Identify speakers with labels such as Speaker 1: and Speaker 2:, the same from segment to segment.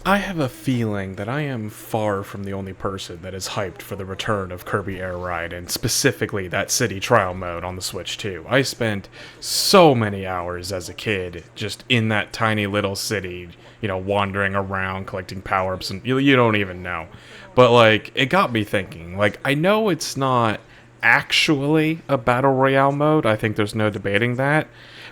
Speaker 1: I have a feeling that I am far from the only person that is hyped for the return of Kirby Air Ride, and specifically that city trial mode on the Switch 2. I spent so many hours as a kid just in that tiny little city, wandering around, collecting power-ups, and you don't even know. But, like, it got me thinking. Like, I know it's not actually a battle royale mode. I think there's no debating that.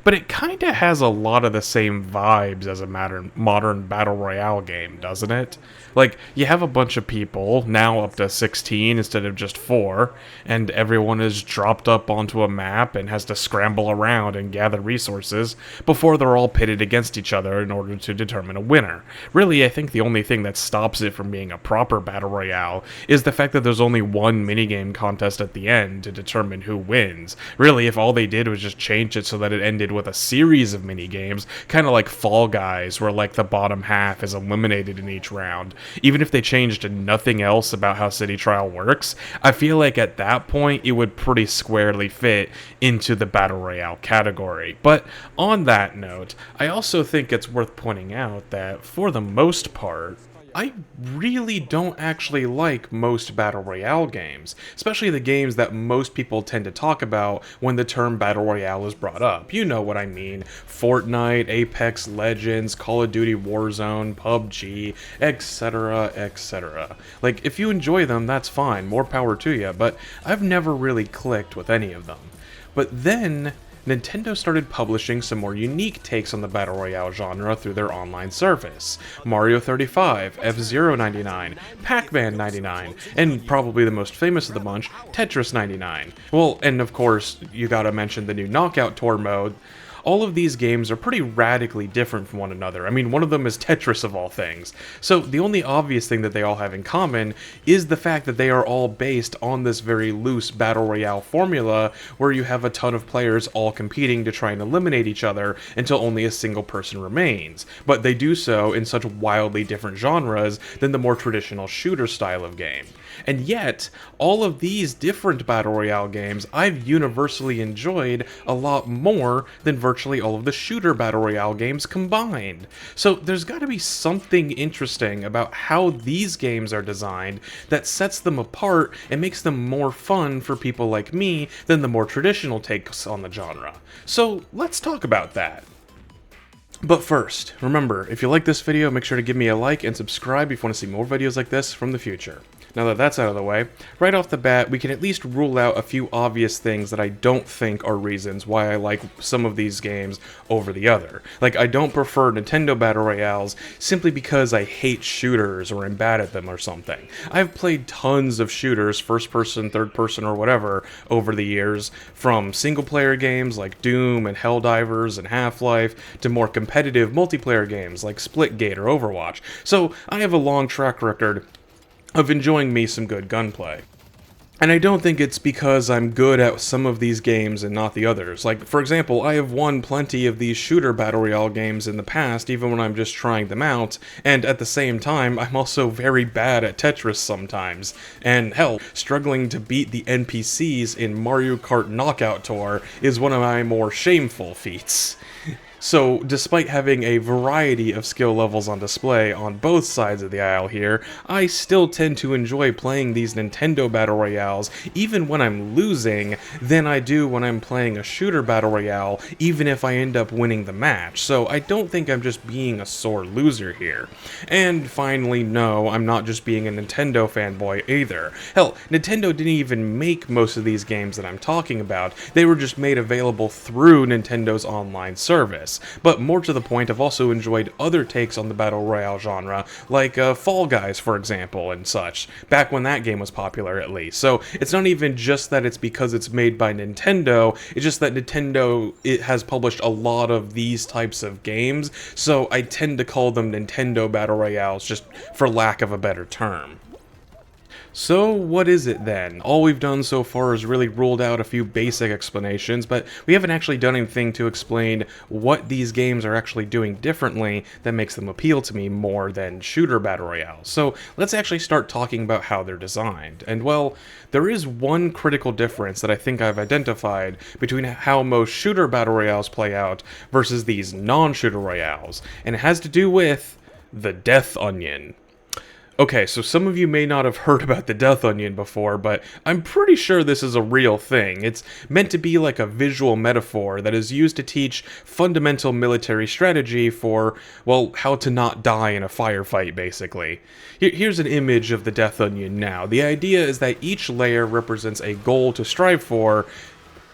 Speaker 1: But it kind of has a lot of the same vibes as a modern battle royale game, doesn't it? Like, you have a bunch of people, now up to 16 instead of just 4, and everyone is dropped up onto a map and has to scramble around and gather resources before they're all pitted against each other in order to determine a winner. Really, I think the only thing that stops it from being a proper battle royale is the fact that there's only one minigame contest at the end to determine who wins. Really, if all they did was just change it so that it ended with a series of minigames, kind of like Fall Guys, where like the bottom half is eliminated in each round. Even if they changed nothing else about how City Trial works, I feel like at that point it would pretty squarely fit into the Battle Royale category. But on that note, I also think it's worth pointing out that for the most part, I really don't actually like most Battle Royale games, especially the games that most people tend to talk about when the term Battle Royale is brought up. You know what I mean. Fortnite, Apex Legends, Call of Duty Warzone, PUBG, etc., etc. Like, if you enjoy them, that's fine, more power to you, but I've never really clicked with any of them. But then Nintendo started publishing some more unique takes on the Battle Royale genre through their online service. Mario 35, F-Zero 99, Pac-Man 99, and probably the most famous of the bunch, Tetris 99. Well, and of course, you gotta mention the new Knockout Tour mode. All of these games are pretty radically different from one another. I mean, one of them is Tetris of all things. So the only obvious thing that they all have in common is the fact that they are all based on this very loose battle royale formula where you have a ton of players all competing to try and eliminate each other until only a single person remains. But they do so in such wildly different genres than the more traditional shooter style of game. And yet, all of these different battle royale games I've universally enjoyed a lot more than virtually all of the shooter battle royale games combined. So there's got to be something interesting about how these games are designed that sets them apart and makes them more fun for people like me than the more traditional takes on the genre. So let's talk about that. But first, remember, if you like this video, make sure to give me a like and subscribe if you want to see more videos like this from the future. Now that that's out of the way, right off the bat, we can at least rule out a few obvious things that I don't think are reasons why I like some of these games over the other. Like, I don't prefer Nintendo Battle Royales simply because I hate shooters or am bad at them or something. I've played tons of shooters, first person, third person, or whatever, over the years, from single-player games like Doom and Helldivers and Half-Life, to more competitive multiplayer games like Splitgate or Overwatch. So I have a long track record of enjoying me some good gunplay. And I don't think it's because I'm good at some of these games and not the others. Like, for example, I have won plenty of these shooter battle royale games in the past, even when I'm just trying them out, and at the same time, I'm also very bad at Tetris sometimes. And hell, struggling to beat the NPCs in Mario Kart Knockout Tour is one of my more shameful feats. So, despite having a variety of skill levels on display on both sides of the aisle here, I still tend to enjoy playing these Nintendo Battle Royales even when I'm losing than I do when I'm playing a shooter Battle Royale, even if I end up winning the match. So I don't think I'm just being a sore loser here. And finally, no, I'm not just being a Nintendo fanboy either. Hell, Nintendo didn't even make most of these games that I'm talking about. They were just made available through Nintendo's online service. But more to the point, I've also enjoyed other takes on the Battle Royale genre, like Fall Guys, for example, and such, back when that game was popular at least. So it's not even just that it's because it's made by Nintendo, it's just that Nintendo has published a lot of these types of games, so I tend to call them Nintendo Battle Royales just for lack of a better term. So what is it then? All we've done so far is really ruled out a few basic explanations, but we haven't actually done anything to explain what these games are actually doing differently that makes them appeal to me more than shooter battle royales. So let's actually start talking about how they're designed. And well, there is one critical difference that I think I've identified between how most shooter battle royales play out versus these non-shooter royales, and it has to do with the Death Onion. Okay, so some of you may not have heard about the Death Onion before, but I'm pretty sure this is a real thing. It's meant to be like a visual metaphor that is used to teach fundamental military strategy for, well, how to not die in a firefight, basically. Here's an image of the Death Onion now. The idea is that each layer represents a goal to strive for,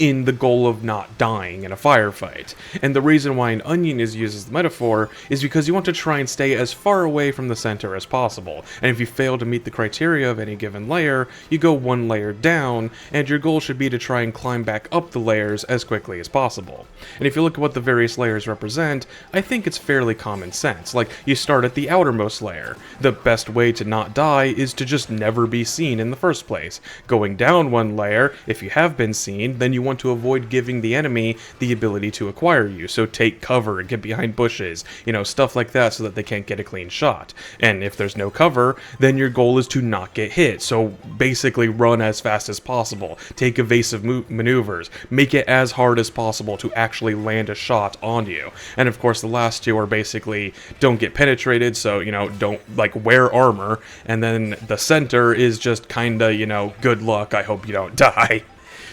Speaker 1: in the goal of not dying in a firefight. And the reason why an onion is used as the metaphor is because you want to try and stay as far away from the center as possible. And if you fail to meet the criteria of any given layer, you go one layer down, and your goal should be to try and climb back up the layers as quickly as possible. And if you look at what the various layers represent, I think it's fairly common sense. Like, you start at the outermost layer. The best way to not die is to just never be seen in the first place. Going down one layer, if you have been seen, then you want to avoid giving the enemy the ability to acquire you, so take cover, get behind bushes, stuff like that, so that they can't get a clean shot. And if there's no cover, then your goal is to not get hit, so basically run as fast as possible, take evasive maneuvers, make it as hard as possible to actually land a shot on you. And of course the last two are basically don't get penetrated, so don't wear armor, and then the center is just kinda, good luck, I hope you don't die.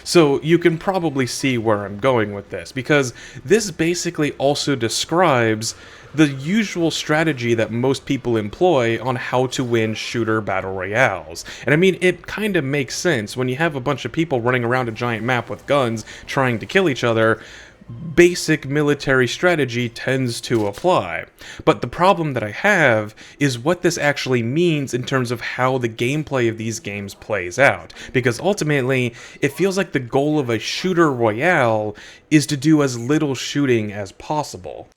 Speaker 1: So you can probably see where I'm going with this, because this basically also describes the usual strategy that most people employ on how to win shooter battle royales. And I mean, it kind of makes sense when you have a bunch of people running around a giant map with guns trying to kill each other. Basic military strategy tends to apply. But the problem that I have is what this actually means in terms of how the gameplay of these games plays out. Because ultimately, it feels like the goal of a shooter royale is to do as little shooting as possible.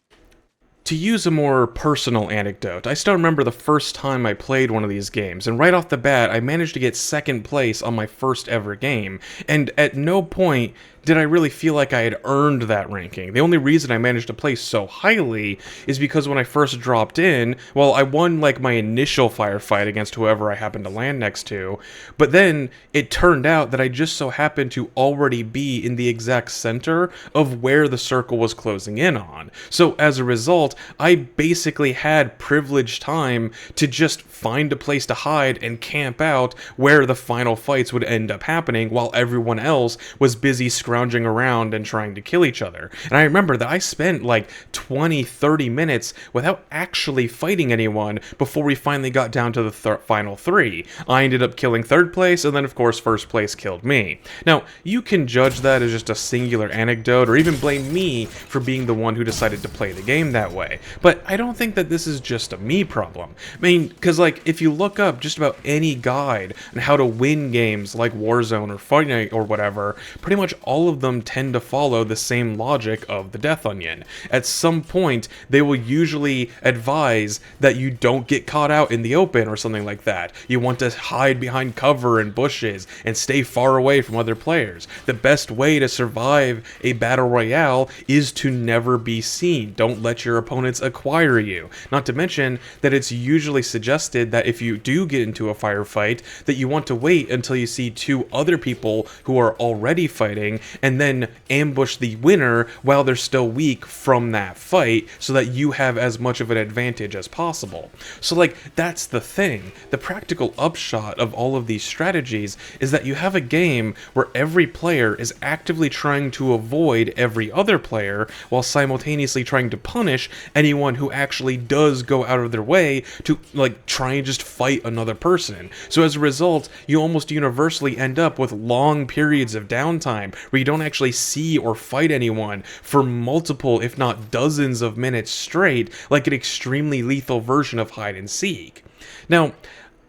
Speaker 1: To use a more personal anecdote, I still remember the first time I played one of these games, and right off the bat, I managed to get second place on my first ever game, and at no point did I really feel like I had earned that ranking. The only reason I managed to place so highly is because when I first dropped in, well, I won my initial firefight against whoever I happened to land next to, but then it turned out that I just so happened to already be in the exact center of where the circle was closing in on. So as a result, I basically had privileged time to just find a place to hide and camp out where the final fights would end up happening while everyone else was busy scrounging around and trying to kill each other. And I remember that I spent 20-30 minutes without actually fighting anyone before we finally got down to the final three. I ended up killing third place, and then of course first place killed me. Now, you can judge that as just a singular anecdote, or even blame me for being the one who decided to play the game that way. But I don't think that this is just a me problem. I mean, because if you look up just about any guide on how to win games like Warzone or Fortnite or whatever, pretty much all of them tend to follow the same logic of the Death Onion. At some point, they will usually advise that you don't get caught out in the open or something like that. You want to hide behind cover and bushes and stay far away from other players. The best way to survive a battle royale is to never be seen. Don't let your opponents acquire you. Not to mention that it's usually suggested that if you do get into a firefight, that you want to wait until you see two other people who are already fighting, and then ambush the winner while they're still weak from that fight, so that you have as much of an advantage as possible. So that's the thing. The practical upshot of all of these strategies is that you have a game where every player is actively trying to avoid every other player, while simultaneously trying to punish anyone who actually does go out of their way to try and just fight another person. So as a result, you almost universally end up with long periods of downtime where you don't actually see or fight anyone for multiple, if not dozens of minutes straight, like an extremely lethal version of hide and seek. Now,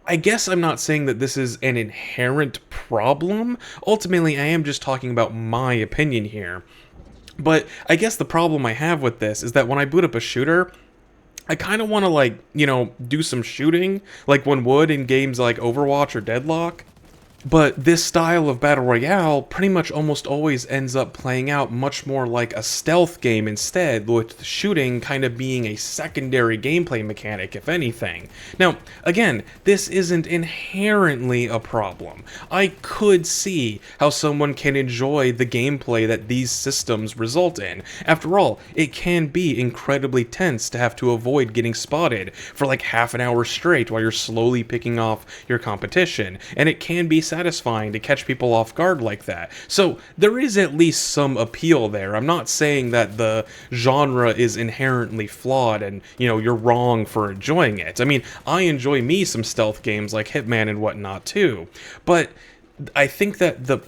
Speaker 1: I guess I'm not saying that this is an inherent problem. Ultimately, I am just talking about my opinion here. But I guess the problem I have with this is that when I boot up a shooter, I kind of want to do some shooting, like one would in games like Overwatch or Deadlock. But this style of Battle Royale pretty much almost always ends up playing out much more like a stealth game instead, with shooting kind of being a secondary gameplay mechanic, if anything. Now, again, this isn't inherently a problem. I could see how someone can enjoy the gameplay that these systems result in. After all, it can be incredibly tense to have to avoid getting spotted for like half an hour straight while you're slowly picking off your competition, and it can be satisfying to catch people off guard like that. So there is at least some appeal there. I'm not saying that the genre is inherently flawed and, you're wrong for enjoying it. I mean, I enjoy me some stealth games like Hitman and whatnot too. But I think that the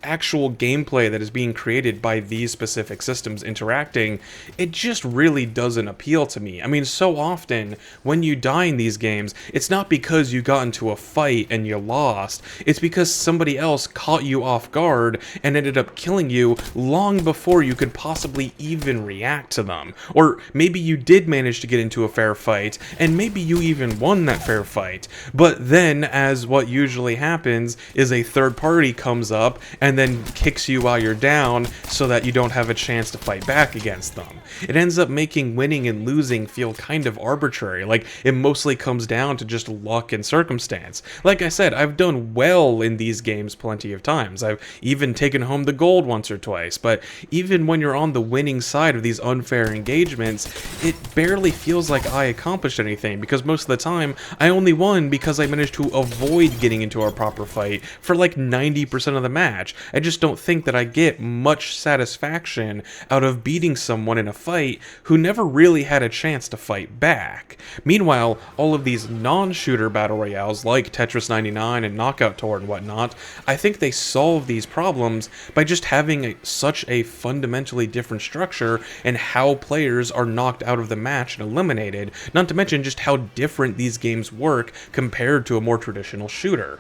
Speaker 1: actual gameplay that is being created by these specific systems interacting, it just really doesn't appeal to me. I mean, so often when you die in these games, it's not because you got into a fight and you lost, it's because somebody else caught you off guard and ended up killing you long before you could possibly even react to them. Or maybe you did manage to get into a fair fight, and maybe you even won that fair fight, but then, as what usually happens, is a third party comes up and then kicks you while you're down so that you don't have a chance to fight back against them. It ends up making winning and losing feel kind of arbitrary, like it mostly comes down to just luck and circumstance. Like I said, I've done well in these games plenty of times. I've even taken home the gold once or twice, but even when you're on the winning side of these unfair engagements, it barely feels like I accomplished anything, because most of the time I only won because I managed to avoid getting into a proper fight for like 90% of the match. I just don't think that I get much satisfaction out of beating someone in a fight who never really had a chance to fight back. Meanwhile, all of these non-shooter battle royales like Tetris 99 and Knockout Tour and whatnot, I think they solve these problems by just having such a fundamentally different structure in how players are knocked out of the match and eliminated, not to mention just how different these games work compared to a more traditional shooter.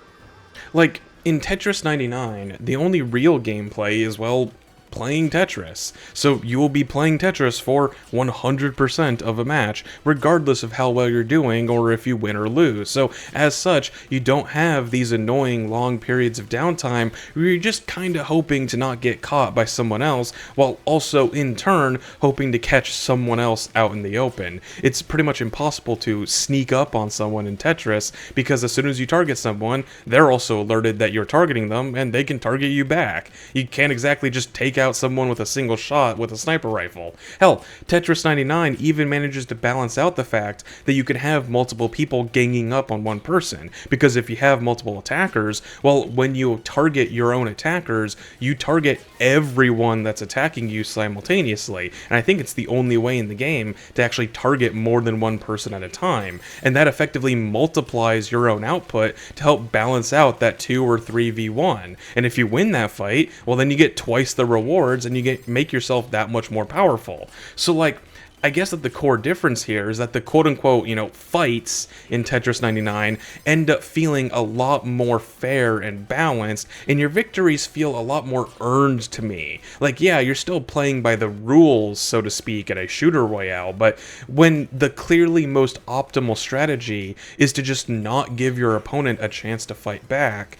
Speaker 1: Like, in Tetris 99, the only real gameplay is, well, playing Tetris. So you will be playing Tetris for 100% of a match, regardless of how well you're doing or if you win or lose. So as such, you don't have these annoying long periods of downtime where you're just kinda hoping to not get caught by someone else, while also in turn hoping to catch someone else out in the open. It's pretty much impossible to sneak up on someone in Tetris, because as soon as you target someone, they're also alerted that you're targeting them and they can target you back. You can't exactly just take out someone with a single shot with a sniper rifle. Hell, Tetris 99 even manages to balance out the fact that you can have multiple people ganging up on one person, because if you have multiple attackers, well, when you target your own attackers, you target everyone that's attacking you simultaneously, and I think it's the only way in the game to actually target more than one person at a time, and that effectively multiplies your own output to help balance out that 2 or 3v1, and if you win that fight, well, then you get twice the rewards and you make yourself that much more powerful. So like, I guess that the core difference here is that the quote-unquote, fights in Tetris 99 end up feeling a lot more fair and balanced, and your victories feel a lot more earned to me. Like, yeah, you're still playing by the rules, so to speak, at a shooter royale, but when the clearly most optimal strategy is to just not give your opponent a chance to fight back,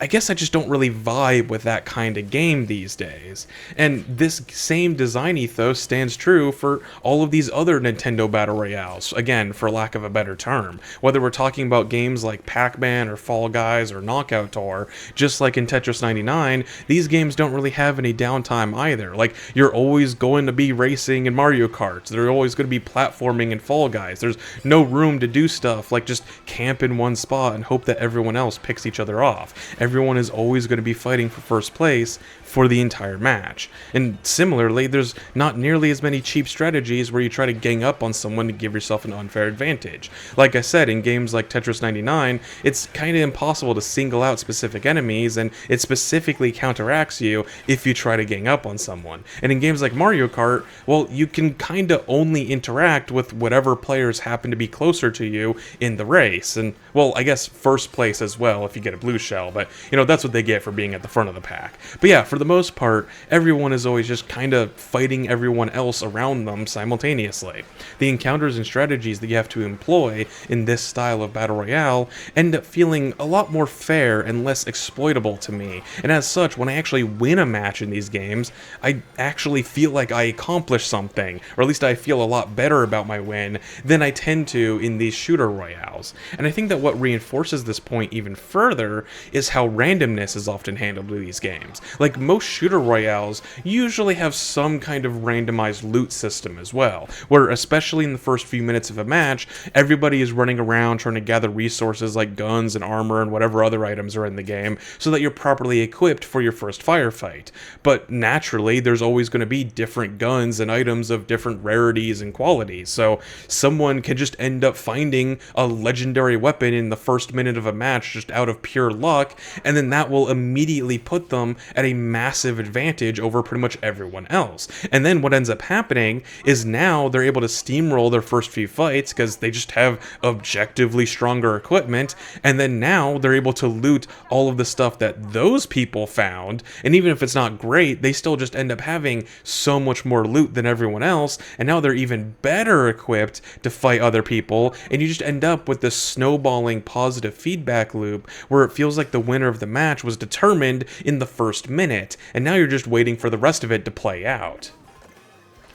Speaker 1: I guess I just don't really vibe with that kind of game these days. And this same design ethos stands true for all of these other Nintendo Battle Royales, again, for lack of a better term. Whether we're talking about games like Pac-Man or Fall Guys or Knockout Tour, just like in Tetris 99, these games don't really have any downtime either. Like, you're always going to be racing in Mario Kart, they're always going to be platforming in Fall Guys. There's no room to do stuff like just camp in one spot and hope that everyone else picks each other off. Everyone is always going to be fighting for first place for the entire match. And similarly, there's not nearly as many cheap strategies where you try to gang up on someone to give yourself an unfair advantage. Like I said, in games like Tetris 99, it's kind of impossible to single out specific enemies, and it specifically counteracts you if you try to gang up on someone. And in games like Mario Kart, well, you can kind of only interact with whatever players happen to be closer to you in the race. And, well, I guess first place as well if you get a blue shell, but that's what they get for being at the front of the pack. But yeah, for the most part, everyone is always just kind of fighting everyone else around them simultaneously. The encounters and strategies that you have to employ in this style of Battle Royale end up feeling a lot more fair and less exploitable to me, and as such, when I actually win a match in these games, I actually feel like I accomplished something, or at least I feel a lot better about my win than I tend to in these shooter royales. And I think that what reinforces this point even further is how randomness is often handled in these games. Like, most shooter royales usually have some kind of randomized loot system as well, where especially in the first few minutes of a match, everybody is running around trying to gather resources like guns and armor and whatever other items are in the game so that you're properly equipped for your first firefight. But naturally, there's always going to be different guns and items of different rarities and qualities, so someone can just end up finding a legendary weapon in the first minute of a match just out of pure luck, and then that will immediately put them at a massive advantage over pretty much everyone else. And then what ends up happening is now they're able to steamroll their first few fights because they just have objectively stronger equipment, and then now they're able to loot all of the stuff that those people found, and even if it's not great, they still just end up having so much more loot than everyone else, and now they're even better equipped to fight other people, and you just end up with this snowballing positive feedback loop where it feels like the winner of the match was determined in the first minute, and now you're just waiting for the rest of it to play out.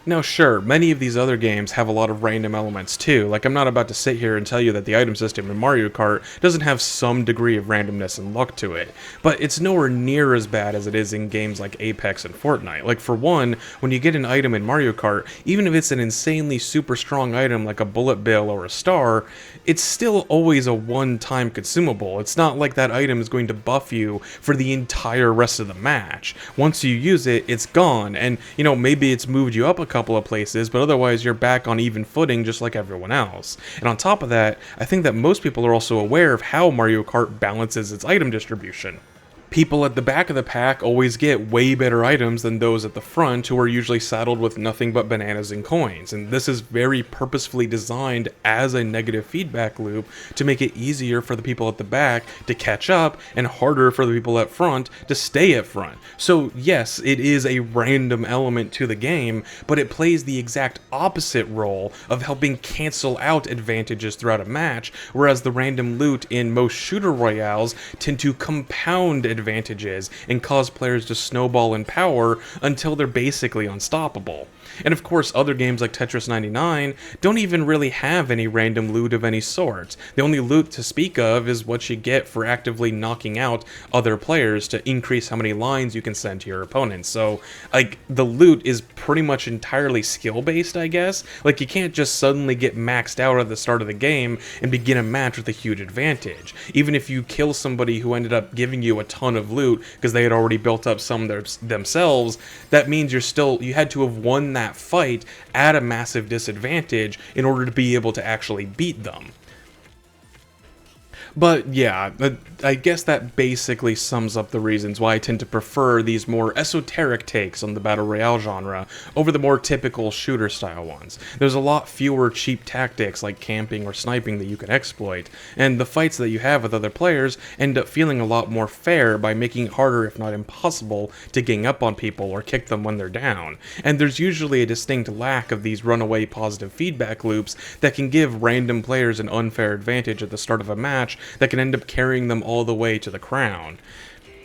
Speaker 1: Now sure, many of these other games have a lot of random elements too. Like, I'm not about to sit here and tell you that the item system in Mario Kart doesn't have some degree of randomness and luck to it, but it's nowhere near as bad as it is in games like Apex and Fortnite. Like, for one, when you get an item in Mario Kart, even if it's an insanely super strong item like a bullet bill or a star, it's still always a one-time consumable. It's not like that item is going to buff you for the entire rest of the match. Once you use it, it's gone, and maybe it's moved you up a couple of places, but otherwise you're back on even footing just like everyone else. And on top of that, I think that most people are also aware of how Mario Kart balances its item distribution. People at the back of the pack always get way better items than those at the front, who are usually saddled with nothing but bananas and coins, and this is very purposefully designed as a negative feedback loop to make it easier for the people at the back to catch up and harder for the people at front to stay at front. So yes, it is a random element to the game, but it plays the exact opposite role of helping cancel out advantages throughout a match, whereas the random loot in most shooter royales tend to compound advantages and cause players to snowball in power until they're basically unstoppable. And of course, other games like Tetris 99 don't even really have any random loot of any sort. The only loot to speak of is what you get for actively knocking out other players to increase how many lines you can send to your opponents. So, like, the loot is pretty much entirely skill-based, I guess. Like, you can't just suddenly get maxed out at the start of the game and begin a match with a huge advantage. Even if you kill somebody who ended up giving you a ton of loot because they had already built up some themselves, that means you had to have won that fight at a massive disadvantage in order to be able to actually beat them. But yeah, I guess that basically sums up the reasons why I tend to prefer these more esoteric takes on the Battle Royale genre over the more typical shooter-style ones. There's a lot fewer cheap tactics like camping or sniping that you can exploit, and the fights that you have with other players end up feeling a lot more fair by making it harder, if not impossible, to gang up on people or kick them when they're down. And there's usually a distinct lack of these runaway positive feedback loops that can give random players an unfair advantage at the start of a match that can end up carrying them all the way to the crown.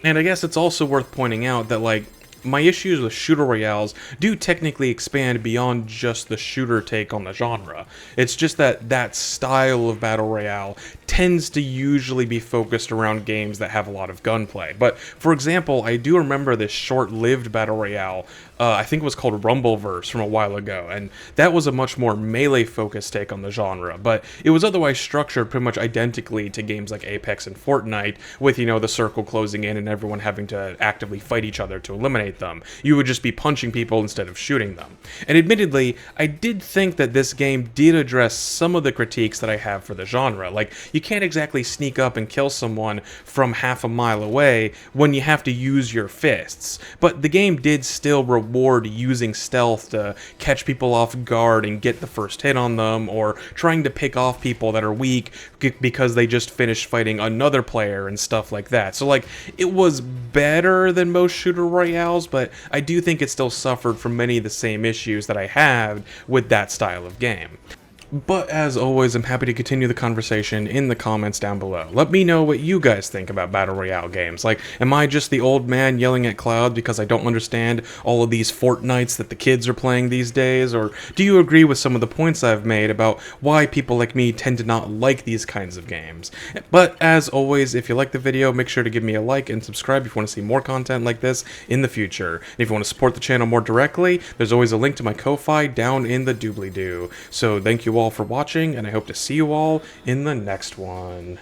Speaker 1: And I guess it's also worth pointing out that, like, my issues with shooter royales do technically expand beyond just the shooter take on the genre. It's just that that style of battle royale tends to usually be focused around games that have a lot of gunplay. But, for example, I do remember this short-lived battle royale, I think it was called Rumbleverse from a while ago, and that was a much more melee-focused take on the genre, but it was otherwise structured pretty much identically to games like Apex and Fortnite, with, the circle closing in and everyone having to actively fight each other to eliminate them. You would just be punching people instead of shooting them. And admittedly, I did think that this game did address some of the critiques that I have for the genre. Like, you can't exactly sneak up and kill someone from half a mile away when you have to use your fists, but the game did still reward reward using stealth to catch people off guard and get the first hit on them, or trying to pick off people that are weak because they just finished fighting another player and stuff like that. So like, it was better than most shooter royales, but I do think it still suffered from many of the same issues that I had with that style of game. But as always, I'm happy to continue the conversation in the comments down below. Let me know what you guys think about Battle Royale games. Like, am I just the old man yelling at Cloud because I don't understand all of these Fortnites that the kids are playing these days? Or do you agree with some of the points I've made about why people like me tend to not like these kinds of games? But as always, if you like the video, make sure to give me a like and subscribe if you want to see more content like this in the future. And if you want to support the channel more directly, there's always a link to my Ko-Fi down in the doobly-doo. So thank you all for watching, and I hope to see you all in the next one.